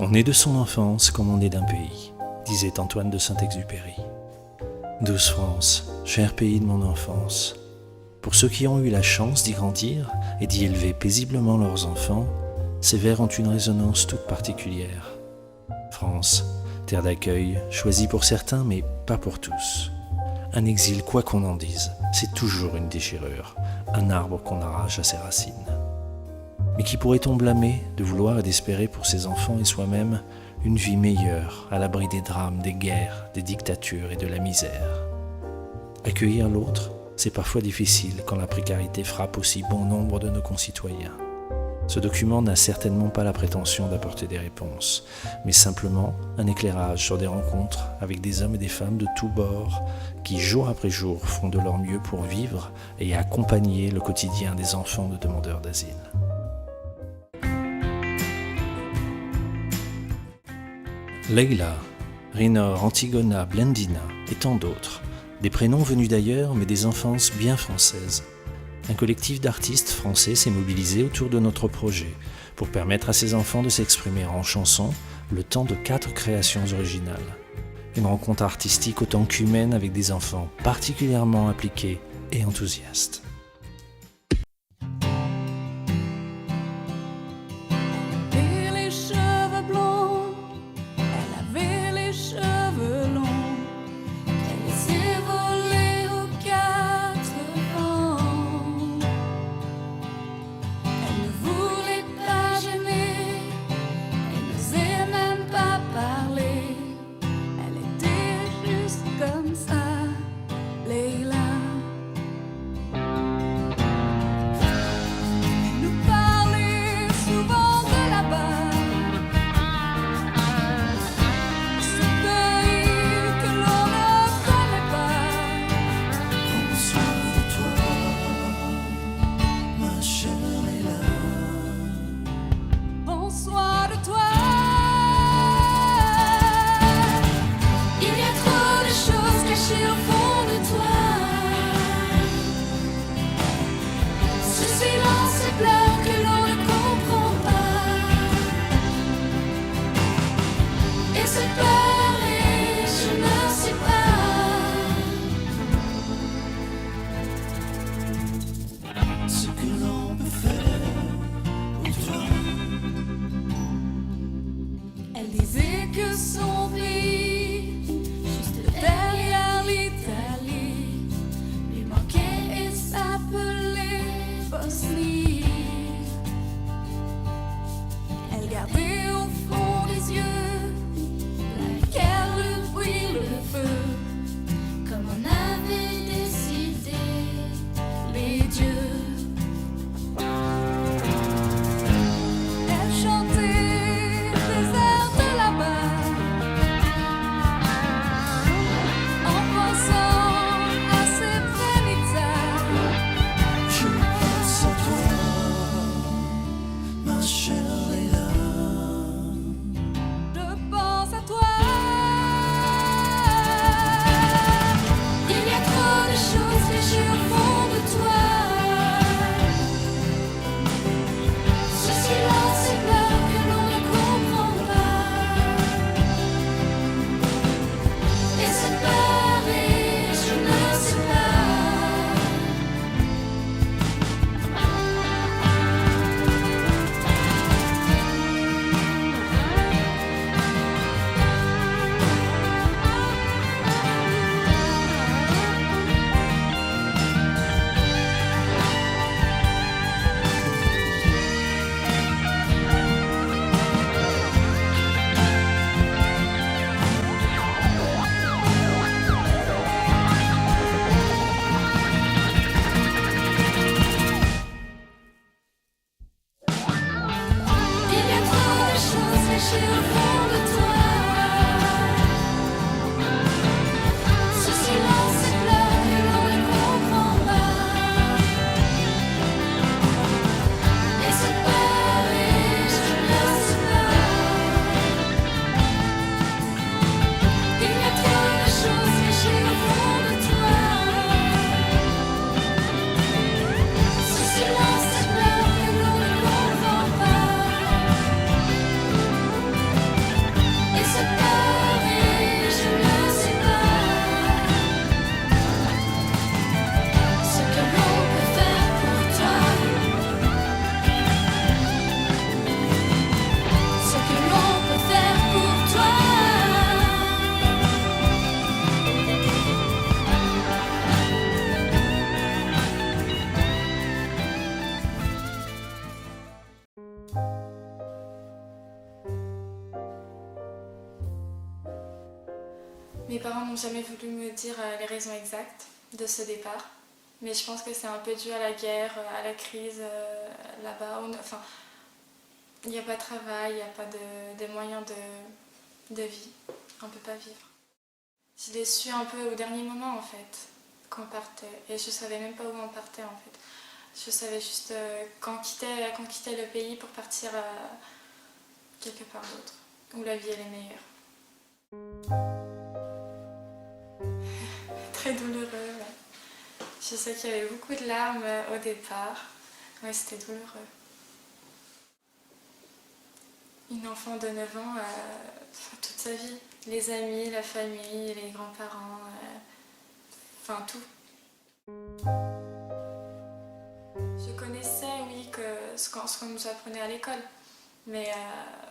On est de son enfance comme on est d'un pays, disait Antoine de Saint-Exupéry. Douce France, cher pays de mon enfance, pour ceux qui ont eu la chance d'y grandir et d'y élever paisiblement leurs enfants, ces vers ont une résonance toute particulière. France, terre d'accueil, choisie pour certains mais pas pour tous. Un exil, quoi qu'on en dise, c'est toujours une déchirure, un arbre qu'on arrache à ses racines. Mais qui pourrait-on blâmer de vouloir et d'espérer pour ses enfants et soi-même une vie meilleure, à l'abri des drames, des guerres, des dictatures et de la misère? Accueillir l'autre, c'est parfois difficile quand la précarité frappe aussi bon nombre de nos concitoyens. Ce document n'a certainement pas la prétention d'apporter des réponses, mais simplement un éclairage sur des rencontres avec des hommes et des femmes de tous bords qui, jour après jour, font de leur mieux pour vivre et accompagner le quotidien des enfants de demandeurs d'asile. Leila, Rinor, Antigona, Blendina et tant d'autres, des prénoms venus d'ailleurs mais des enfances bien françaises. Un collectif d'artistes français s'est mobilisé autour de notre projet pour permettre à ces enfants de s'exprimer en chansons le temps de 4 créations originales. Une rencontre artistique autant qu'humaine avec des enfants particulièrement impliqués et enthousiastes. Que son pays, juste derrière l'Italie, lui manquait et s'appelait Bosnie. Elle gardait au fond des yeux la guerre, le bruit, le feu, comme on avait décidé les dieux. Elle chantait de Mes parents n'ont jamais voulu me dire les raisons exactes de ce départ, mais je pense que c'est un peu dû à la guerre, à la crise là-bas. Enfin, il n'y a pas de travail, il n'y a pas de moyens de vie, on ne peut pas vivre. Je l'ai su un peu au dernier moment en fait, qu'on partait, et je ne savais même pas où on partait en fait. Je savais juste qu'on quittait le pays pour partir quelque part d'autre, où la vie elle est meilleure. Très douloureux, ouais. Je sais qu'il y avait beaucoup de larmes au départ. Ouais, c'était douloureux. Une enfant de 9 ans, toute sa vie. Les amis, la famille, les grands-parents, enfin tout. Je connaissais, oui, ce qu'on nous apprenait à l'école. Mais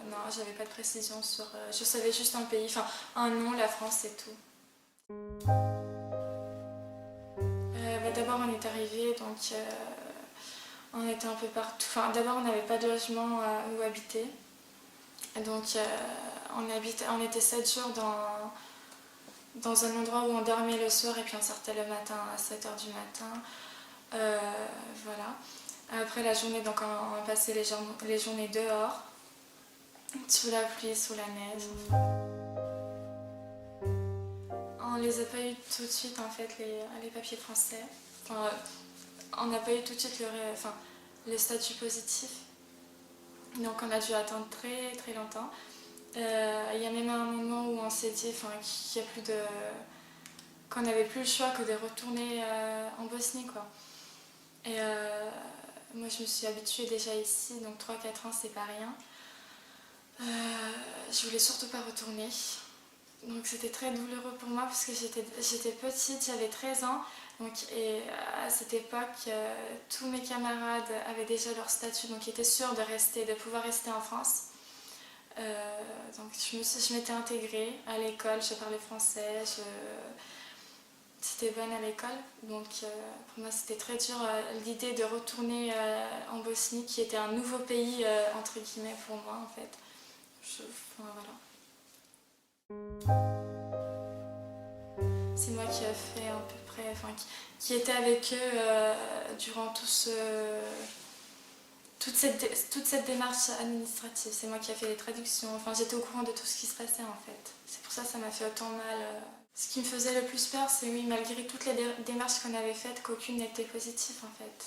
non, j'avais pas de précision sur... je savais juste un pays, enfin un nom, la France, c'est tout. D'abord on est arrivé, donc on était un peu partout. Enfin, d'abord on n'avait pas de logement où habiter. Donc on était 7 jours dans un endroit où on dormait le soir et puis on sortait le matin à 7h du matin. Voilà. Après la journée, donc on passait les journées dehors, sous la pluie, sous la neige. On les a pas eu tout de suite en fait, les papiers français. Enfin, on n'a pas eu tout de suite le statut positif. Donc on a dû attendre très très longtemps. Il y a même un moment où on s'est dit qu'on n'avait plus le choix que de retourner en Bosnie, quoi. Et moi je me suis habituée déjà ici, donc 3-4 ans c'est pas rien. Je voulais surtout pas retourner. Donc c'était très douloureux pour moi parce que j'étais petite, j'avais 13 ans. Donc, et à cette époque, tous mes camarades avaient déjà leur statut, donc ils étaient sûrs de pouvoir rester en France. Donc je m'étais intégrée à l'école, je parlais français, j'étais bonne à l'école. Donc pour moi c'était très dur l'idée de retourner en Bosnie, qui était un nouveau pays entre guillemets pour moi en fait. Voilà. C'est moi qui ai fait à peu près, qui était avec eux durant toute cette démarche administrative. C'est moi qui ai fait les traductions, enfin j'étais au courant de tout ce qui se passait en fait. C'est pour ça que ça m'a fait autant mal. Ce qui me faisait le plus peur, c'est oui, malgré toutes les démarches qu'on avait faites, qu'aucune n'était positive en fait.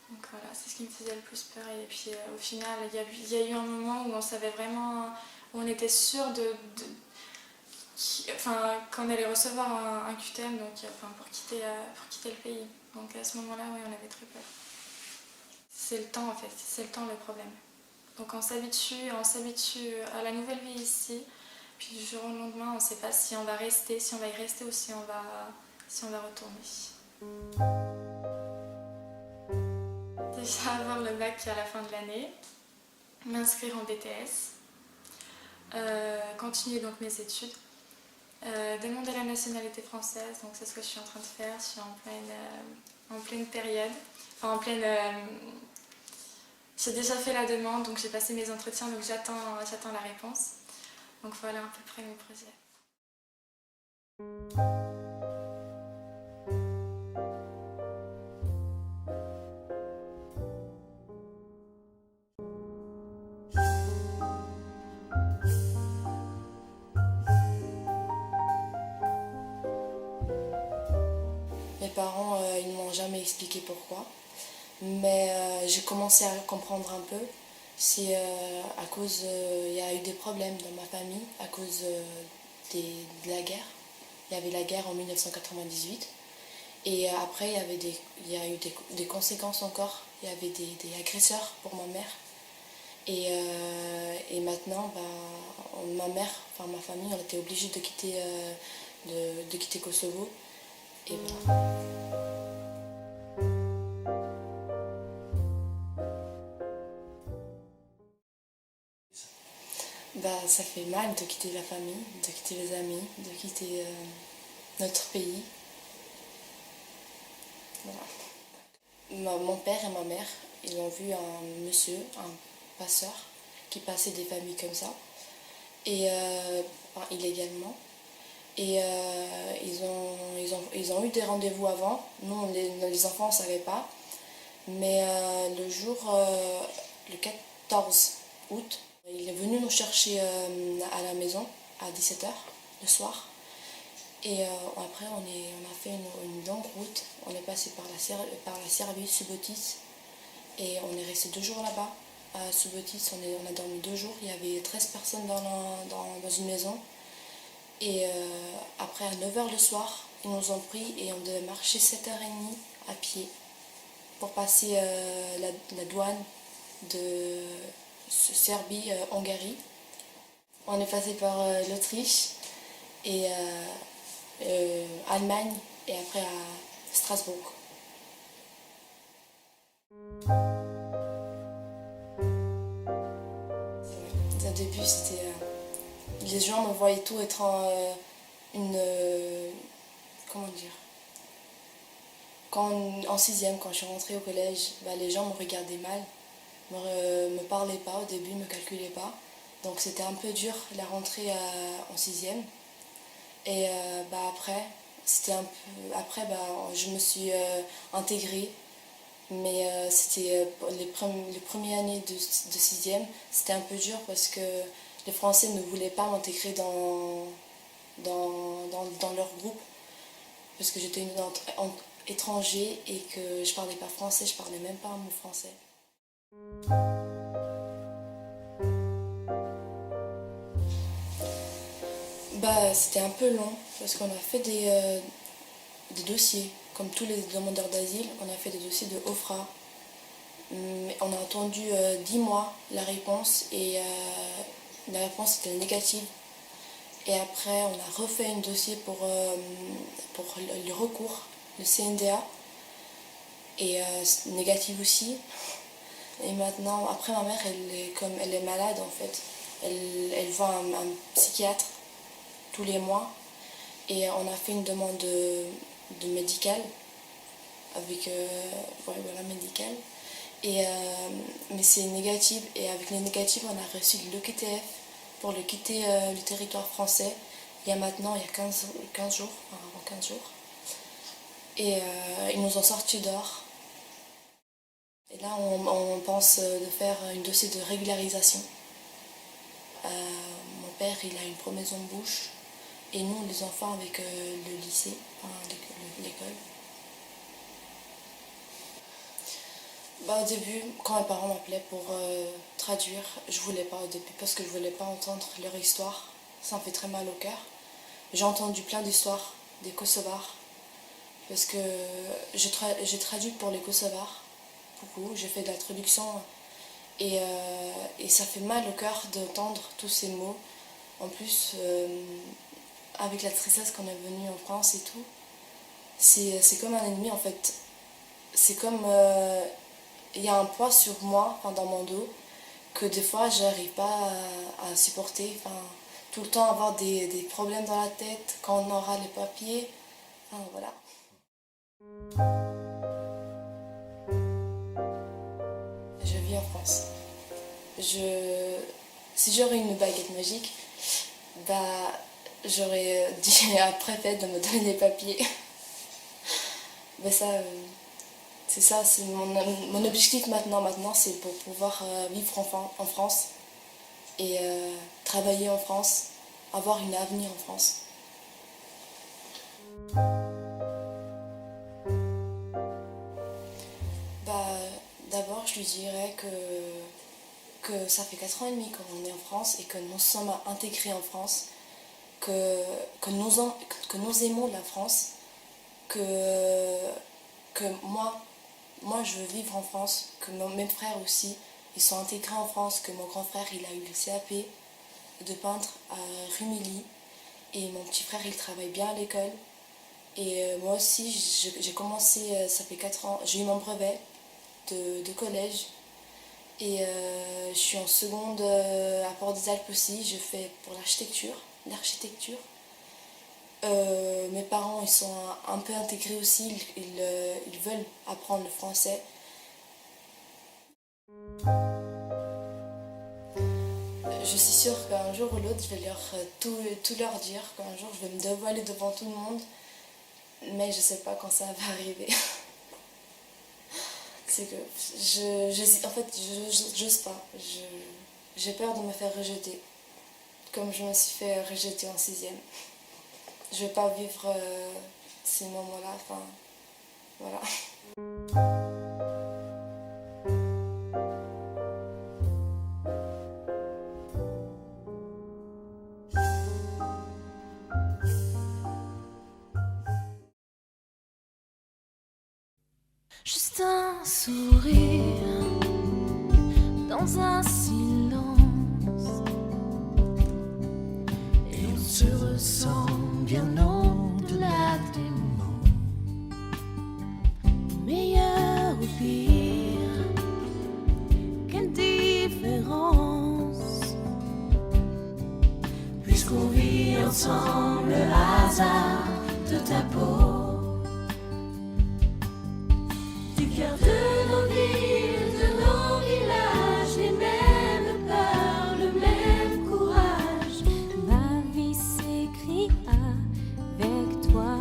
Donc voilà, c'est ce qui me faisait le plus peur. Et puis au final, il y a eu un moment où on savait vraiment, où on était sûr qu'on allait recevoir un QTM pour quitter le pays. Donc à ce moment-là, oui, on avait très peur. C'est le temps en fait, c'est le temps le problème. Donc on s'habitue à la nouvelle vie ici, puis du jour au lendemain, on ne sait pas si on va y rester ou si on va retourner. Déjà avoir le bac à la fin de l'année, m'inscrire en BTS, continuer donc mes études, demander la nationalité française, donc c'est ce que je suis en train de faire. Je suis en pleine période, j'ai déjà fait la demande, donc j'ai passé mes entretiens, donc j'attends la réponse. Donc voilà à peu près mes projets. Mes parents, ils ne m'ont jamais expliqué pourquoi. Mais j'ai commencé à comprendre un peu. C'est à cause, il y a eu des problèmes dans ma famille à cause de la guerre. Il y avait la guerre en 1998. Et après, il y a eu des conséquences encore. Il y avait des agresseurs pour ma mère. Et maintenant, ma famille, on était obligés de quitter Kosovo. Et voilà. Ça fait mal de quitter la famille, de quitter les amis, de quitter notre pays. Voilà. Mon père et ma mère, ils ont vu un monsieur, passeurs qui passaient des familles comme ça, et illégalement. Et ils ont eu des rendez-vous avant. Nous, les enfants, on ne savait pas. Mais le 14 août, il est venu nous chercher à la maison à 17h le soir. Et après, on a fait une longue route. On est passé par la Serbie, Subotic. Et on est resté 2 jours là-bas. À Subotic, on a dormi 2 jours. Il y avait 13 personnes dans une maison. Et après, à 9h le soir, ils nous ont pris et on devait marcher 7h30 à pied pour passer la douane de Serbie-Hongrie. On est passé par l'Autriche et Allemagne et après à Strasbourg. Au début, c'était... les gens me voyaient tout être comment dire, en 6e, quand je suis rentrée au collège, les gens me regardaient mal, me parlaient pas au début, me calculaient pas. Donc c'était un peu dur la rentrée en 6e. Et après, je me suis intégrée. Mais c'était les premières années de 6e, c'était un peu dur parce que les Français ne voulaient pas m'intégrer dans leur groupe parce que j'étais une étranger et que je parlais pas français, je parlais même pas un mot français. C'était un peu long parce qu'on a fait des dossiers. Comme tous les demandeurs d'asile, on a fait des dossiers de OFRA. On a attendu 10 mois la réponse et la réponse était négative. Et après, on a refait un dossier pour le recours, le CNDA, et négatif aussi. Et maintenant, après ma mère, elle est malade en fait. Elle voit un psychiatre tous les mois. Et on a fait une demande de médical, avec médical. Mais c'est négatif, et avec les négatifs, on a reçu l'OQTF pour quitter le territoire français. Il y a 15 jours. Et ils nous ont sortis dehors. Et là, on pense de faire un dossier de régularisation. Mon père, il a une promesse en bouche. Et nous, les enfants, avec le lycée, l'école. Au début, quand mes parents m'appelaient pour traduire, je voulais pas au début parce que je voulais pas entendre leur histoire. Ça me fait très mal au cœur. J'ai entendu plein d'histoires des Kosovars parce que j'ai traduit pour les Kosovars, beaucoup. J'ai fait de la traduction et ça fait mal au cœur d'entendre tous ces mots. En plus, avec la tristesse qu'on est venu en France et tout, c'est comme un ennemi en fait. C'est comme... il y a un poids sur moi, dans mon dos, que des fois j'arrive pas à supporter. Tout le temps avoir des problèmes dans la tête quand on aura les papiers. Voilà. Je vis en France. Si j'aurais une baguette magique, j'aurais dit à la préfète de me donner les papiers. C'est ça, c'est mon objectif maintenant. Maintenant, c'est pour pouvoir vivre en France et travailler en France, avoir une avenir en France. D'abord, je lui dirais que ça fait 4 ans et demi qu'on est en France et que nous sommes intégrés en France, que nous aimons la France, que moi je veux vivre en France, que mes frères aussi, ils sont intégrés en France, que mon grand frère il a eu le CAP de peintre à Rumilly et mon petit frère il travaille bien à l'école. Et moi aussi j'ai commencé, ça fait 4 ans, j'ai eu mon brevet de collège et je suis en seconde à Port-des-Alpes aussi, je fais pour l'architecture. Mes parents ils sont un peu intégrés aussi, ils veulent apprendre le français. je suis sûre qu'un jour ou l'autre, je vais tout leur dire, qu'un jour je vais me dévoiler devant tout le monde, mais je ne sais pas quand ça va arriver. C'est que j'ose pas. J'ai peur de me faire rejeter, comme je me suis fait rejeter en 6e. Je vais pas vivre ces moments-là, enfin, voilà. Juste un sourire dans un silence, et on se ressent bien au-delà des mots. Meilleur ou pire, quelle différence, puisqu'on vit ensemble le hasard de ta peau. De nos villes, de nos villages, les mêmes peurs, le même courage. Ma vie s'écrit avec toi.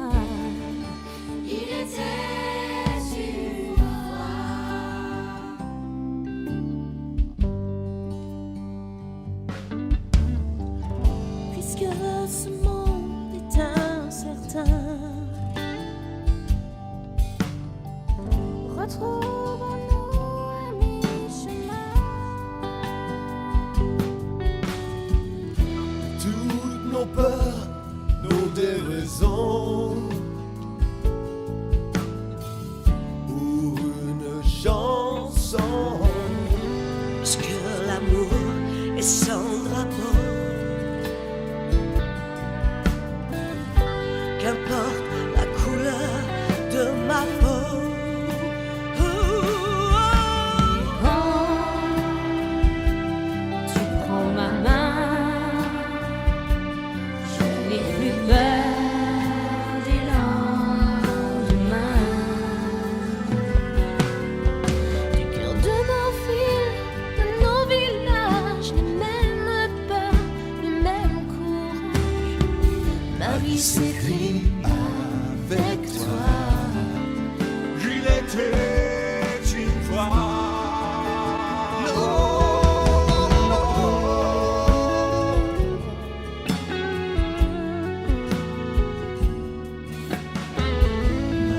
Il était une fois. Puisque ce monde est incertain, retrouvons-nous à mi-chemin. Toutes nos peurs, nos déraisons, pour une chanson. Parce que l'amour est sans drapeau. Qu'importe la couleur de ma peau. S'écrit avec toi. Il était une fois. Ma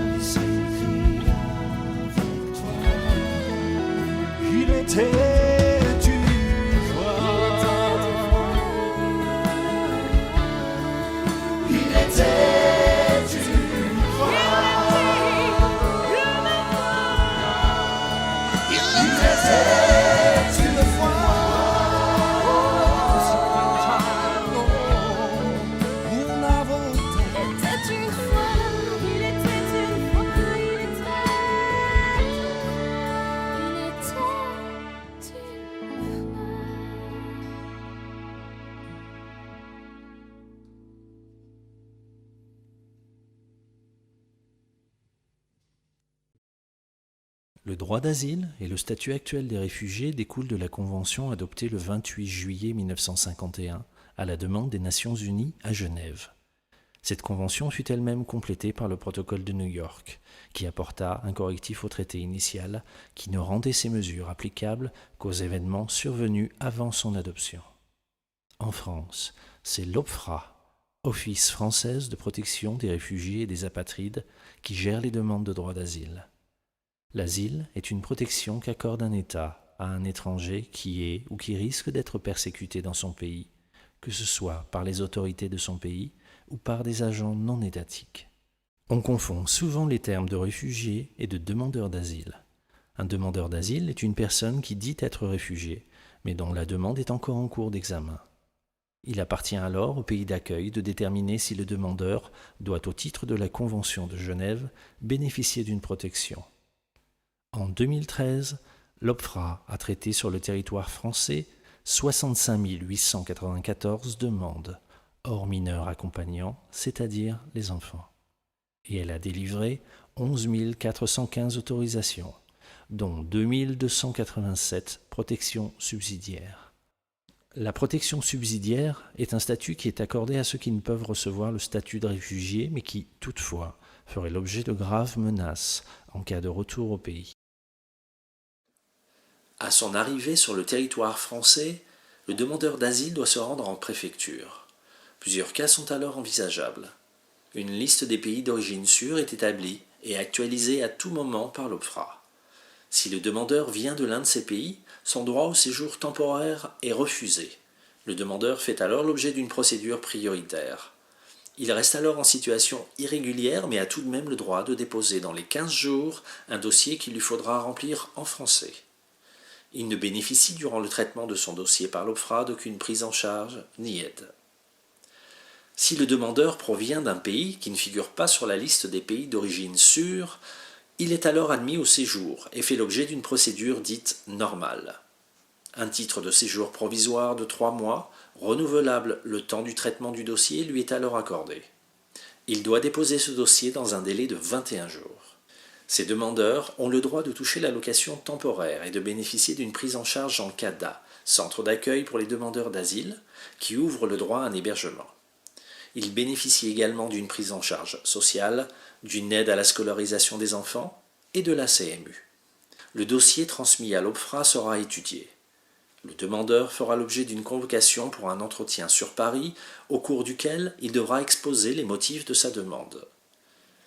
vie s'écrit avec toi. Il était. Le droit d'asile et le statut actuel des réfugiés découlent de la Convention adoptée le 28 juillet 1951 à la demande des Nations Unies à Genève. Cette convention fut elle-même complétée par le protocole de New York, qui apporta un correctif au traité initial qui ne rendait ces mesures applicables qu'aux événements survenus avant son adoption. En France, c'est l'OPFRA, Office française de protection des réfugiés et des apatrides, qui gère les demandes de droit d'asile. L'asile est une protection qu'accorde un État à un étranger qui est ou qui risque d'être persécuté dans son pays, que ce soit par les autorités de son pays ou par des agents non étatiques. On confond souvent les termes de réfugié et de demandeur d'asile. Un demandeur d'asile est une personne qui dit être réfugié, mais dont la demande est encore en cours d'examen. Il appartient alors au pays d'accueil de déterminer si le demandeur doit, au titre de la Convention de Genève, bénéficier d'une protection. En 2013, l'OPFRA a traité sur le territoire français 65 894 demandes, hors mineurs accompagnants, c'est-à-dire les enfants. Et elle a délivré 11 415 autorisations, dont 2 287 protections subsidiaires. La protection subsidiaire est un statut qui est accordé à ceux qui ne peuvent recevoir le statut de réfugié, mais qui, toutefois, feraient l'objet de graves menaces en cas de retour au pays. À son arrivée sur le territoire français, le demandeur d'asile doit se rendre en préfecture. Plusieurs cas sont alors envisageables. Une liste des pays d'origine sûre est établie et actualisée à tout moment par l'OFPRA. Si le demandeur vient de l'un de ces pays, son droit au séjour temporaire est refusé. Le demandeur fait alors l'objet d'une procédure prioritaire. Il reste alors en situation irrégulière mais a tout de même le droit de déposer dans les 15 jours un dossier qu'il lui faudra remplir en français. Il ne bénéficie durant le traitement de son dossier par l'OFPRA d'aucune prise en charge ni aide. Si le demandeur provient d'un pays qui ne figure pas sur la liste des pays d'origine sûre, il est alors admis au séjour et fait l'objet d'une procédure dite normale. Un titre de séjour provisoire de 3 mois, renouvelable le temps du traitement du dossier, lui est alors accordé. Il doit déposer ce dossier dans un délai de 21 jours. Ces demandeurs ont le droit de toucher l'allocation temporaire et de bénéficier d'une prise en charge en CADA, centre d'accueil pour les demandeurs d'asile, qui ouvre le droit à un hébergement. Ils bénéficient également d'une prise en charge sociale, d'une aide à la scolarisation des enfants et de la CMU. Le dossier transmis à l'OFPRA sera étudié. Le demandeur fera l'objet d'une convocation pour un entretien sur Paris, au cours duquel il devra exposer les motifs de sa demande.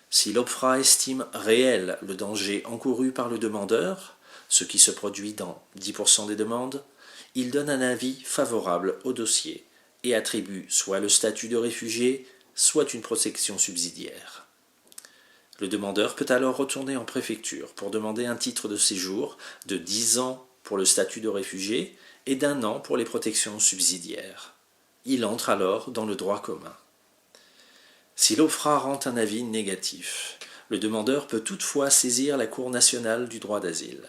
Si l'OFPRA estime réel le danger encouru par le demandeur, ce qui se produit dans 10% des demandes, il donne un avis favorable au dossier et attribue soit le statut de réfugié, soit une protection subsidiaire. Le demandeur peut alors retourner en préfecture pour demander un titre de séjour de 10 ans pour le statut de réfugié et d'1 an pour les protections subsidiaires. Il entre alors dans le droit commun. Si l'OFPRA rend un avis négatif, le demandeur peut toutefois saisir la Cour nationale du droit d'asile,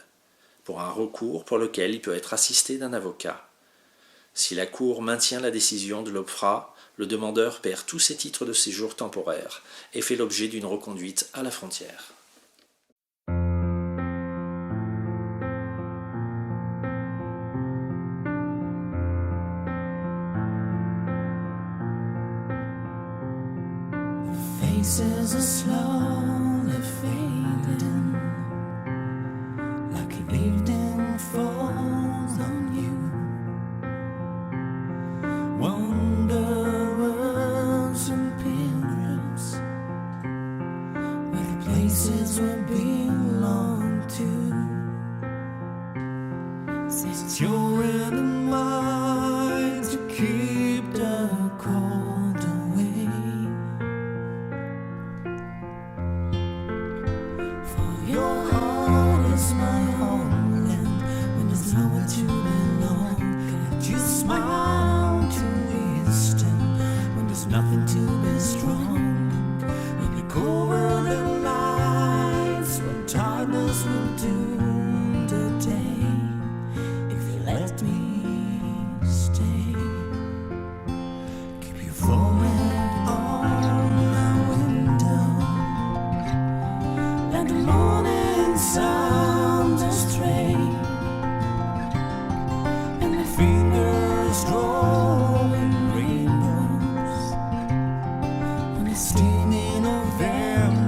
pour un recours pour lequel il peut être assisté d'un avocat. Si la Cour maintient la décision de l'OFPRA, le demandeur perd tous ses titres de séjour temporaires et fait l'objet d'une reconduite à la frontière. Faces are slowly fading, like evening falls on you. Wanderers and pilgrims, where the places we belong to. Since you're in the mind to keep the cold away. Your heart is my homeland. When there's nowhere to belong, can you smile to wisdom? When there's nothing to be strong, when you go over the lines, when darkness will doom the day. If you let me stay, keep your forehead on my window. And the morning sun astray, and my fingers drawing rainbows on a steamy November